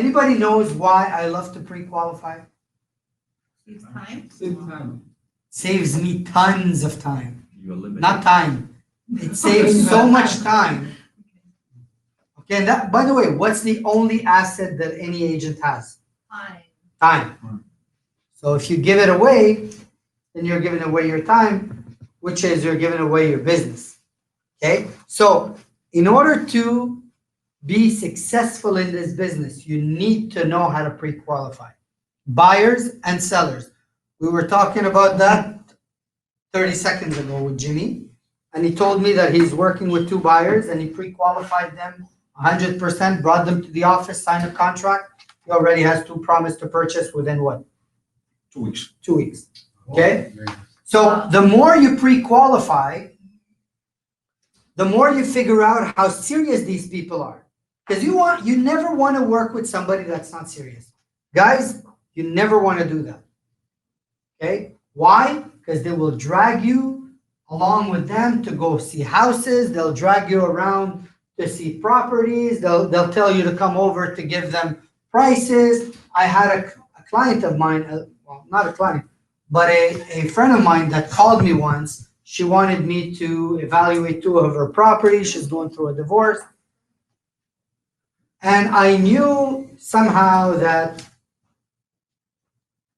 Anybody knows why I love to pre-qualify? Saves time. Same time. Saves me tons of time. You eliminate. Not time. It saves so much time. Okay, and that, by the way, what's the only asset that any agent has? Time. Time. So if you give it away, then you're giving away your time, which is you're giving away your business. Okay, so in order to be successful in this business, you need to know how to pre-qualify. Buyers and sellers. We were talking about that 30 seconds ago with Jimmy, and he told me that he's working with 2 buyers and he pre-qualified them 100%, brought them to the office, signed a contract. He already has 2 promised to purchase within what? 2 weeks. 2 weeks. Okay? So the more you pre-qualify, the more you figure out how serious these people are. Because you never want to work with somebody that's not serious. Guys, you never want to do that. Okay? Why? Because they will drag you along with them to go see houses. They'll drag you around to see properties. They'll tell you to come over to give them prices. I had a client of mine, well, not a client, but a friend of mine that called me once. She wanted me to evaluate 2 of her properties. She's going through a divorce. And I knew somehow that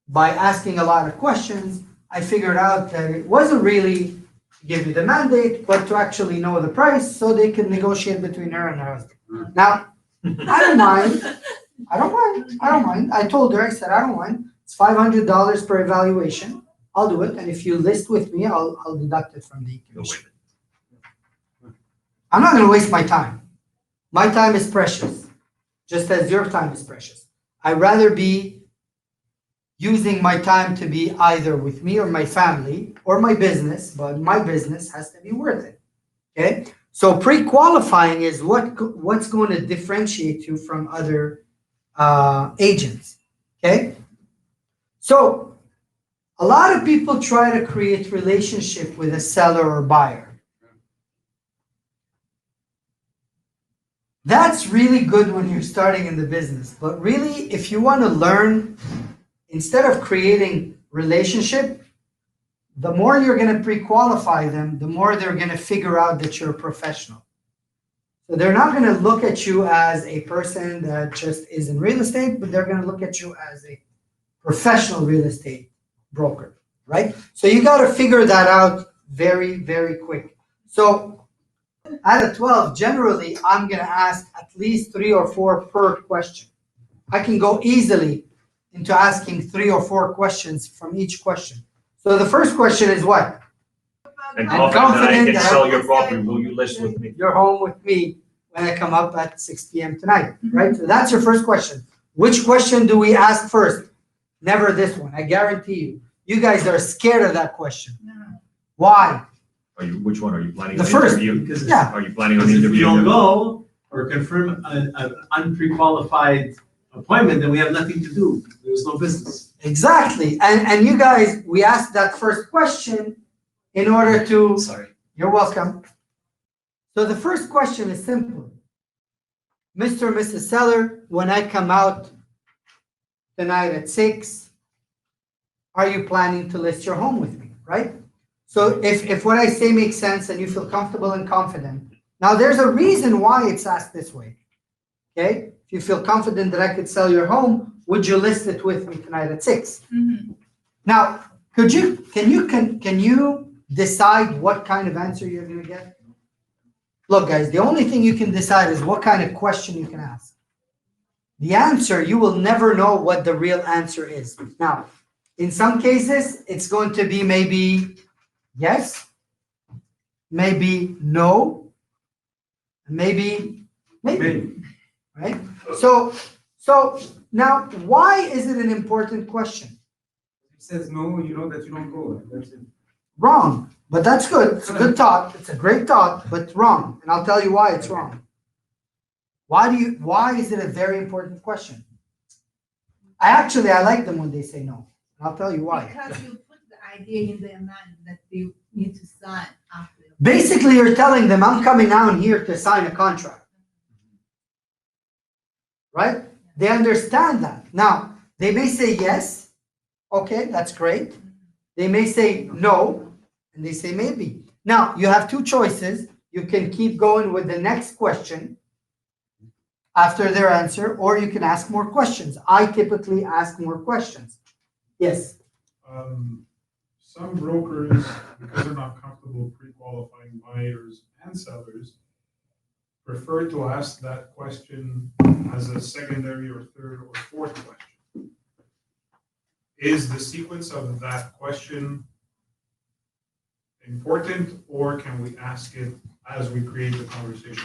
by asking a lot of questions, I figured out that it wasn't really to give you the mandate, but to actually know the price so they can negotiate between her and her husband. Now, I don't mind. I told her, I said, I don't mind. It's $500 per evaluation. I'll do it. And if you list with me, I'll deduct it from the commission. I'm not going to waste my time. My time is precious, just as your time is precious. I'd rather be using my time to be either with me or my family or my business, but my business has to be worth it. Okay? So pre-qualifying is what's going to differentiate you from other agents. Okay? So a lot of people try to create relationship with a seller or buyer. That's really good when you're starting in the business. But really, if you want to learn, instead of creating relationship, the more you're going to pre-qualify them, the more they're going to figure out that you're a professional. So they're not going to look at you as a person that just is in real estate, but they're going to look at you as a professional real estate broker, right? So you got to figure that out very, very quick. So out of 12, generally, I'm going to ask at least 3 or 4 per question. I can go easily into asking 3 or 4 questions from each question. So the first question is what? And confident that I can sell your property. Will you list with me? You're home with me when I come up at 6 p.m. tonight, right? So that's your first question. Which question do we ask first? Never this one. I guarantee you. You guys are scared of that question. Why? Which one are you planning The on first, interview? yeah. Are you planning on Because if we interviewing don't them? go or confirm an unpre-qualified appointment, then we have nothing to do. There's no business. Exactly. And you guys, we asked that first question in order to... Sorry. You're welcome. So the first question is simple. Mr. and Mrs. Seller, when I come out tonight at 6, are you planning to list your home with me, right? So if what I say makes sense and you feel comfortable and confident, now there's a reason why it's asked this way, okay? If you feel confident that I could sell your home, would you list it with me tonight at 6? Mm-hmm. Now, can you decide what kind of answer you're going to get? Look, guys, the only thing you can decide is what kind of question you can ask. The answer, you will never know what the real answer is. Now, in some cases, it's going to be maybe yes, maybe no, maybe, right? So now, why is it an important question? If it says no, you know that you don't go. That's it. Wrong, but that's good. It's a good thought. It's a great thought, but wrong. And I'll tell you why it's wrong. Why is it a very important question? I like them when they say no. And I'll tell you why. Because you put the idea in their mind that they need to sign after. Basically, you're telling them, I'm coming down here to sign a contract. Right? They understand that. Now, they may say yes, okay, that's great. They may say no, and they say maybe. Now, you have two choices. You can keep going with the next question after their answer, or you can ask more questions. I typically ask more questions. Yes. Some brokers, because they're not comfortable pre-qualifying buyers and sellers, prefer to ask that question as a secondary or third or fourth question. Is the sequence of that question important, or can we ask it as we create the conversation?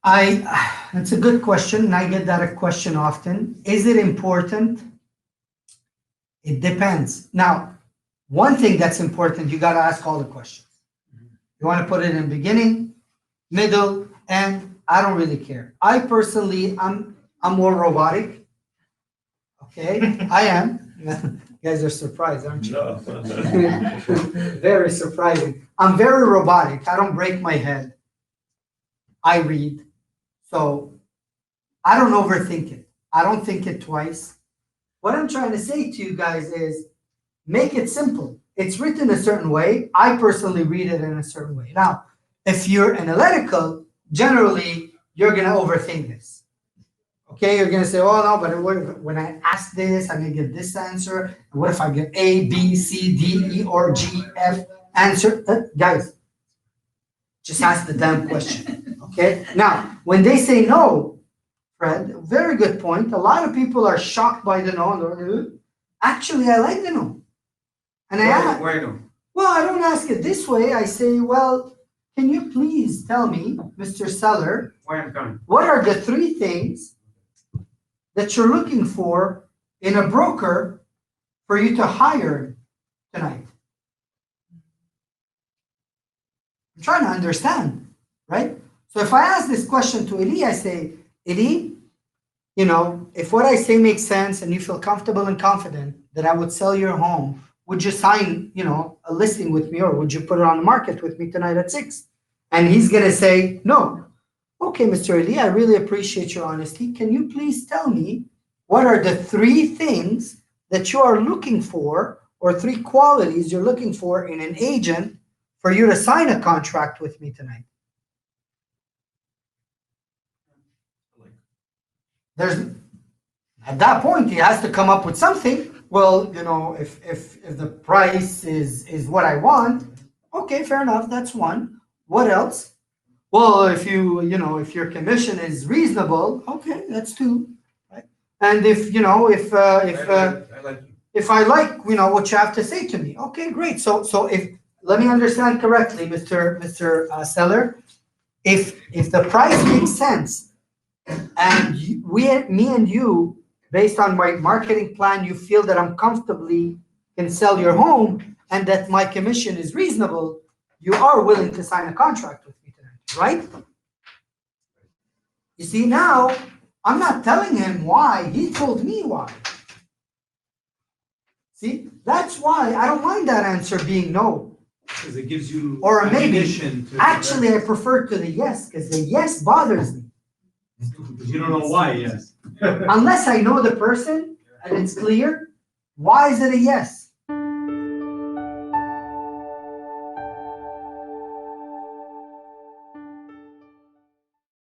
That's a good question, and I get that question often. Is it important? It depends. Now, one thing that's important, you got to ask all the questions. You want to put it in beginning, middle, and I don't really care. I personally, I'm more robotic. Okay, I am. You guys are surprised, aren't you? No. Very surprising. I'm very robotic. I don't break my head. I read. So I don't overthink it. I don't think it twice. What I'm trying to say to you guys is make it simple. It's written a certain way. I personally read it in a certain way. Now, if you're analytical, generally, you're going to overthink this. Okay, you're going to say, oh, no, but when I ask this, I'm going to get this answer. What if I get A, B, C, D, E, or G, F answer? Guys, just ask the damn question. Okay, now, when they say no, Fred, very good point. A lot of people are shocked by the no. Actually, I like the no. And I ask, Why no? well, I don't ask it this way. I say, well, can you please tell me, Mr. Seller, Why I'm coming? what are the three things that you're looking for in a broker for you to hire tonight? I'm trying to understand, right? So if I ask this question to Eli, I say, Eli, you know, if what I say makes sense and you feel comfortable and confident that I would sell your home, would you sign, you know, a listing with me, or would you put it on the market with me tonight at 6? And he's going to say, no. Okay, Mr. Eli, I really appreciate your honesty. Can you please tell me what are the three things that you are looking for, or three qualities you're looking for in an agent for you to sign a contract with me tonight? There's, at that point, he has to come up with something. Well, you know, if the price is what I want, okay, fair enough, that's one. What else? Well, if if your commission is reasonable, okay, that's 2, right? And if I like, what you have to say to me, okay, great. So if, let me understand correctly, Mr. Seller, if the price makes sense, and me and you, based on my marketing plan, you feel that I'm comfortably can sell your home and that my commission is reasonable, you are willing to sign a contract with me tonight, right? You see, now I'm not telling him why, he told me why. See, that's why I don't mind that answer being no. Because it gives you Or a maybe. ammunition to. Actually, I prefer to the yes, because the yes bothers me. Because you don't know why, yes. Unless I know the person and it's clear, why is it a yes?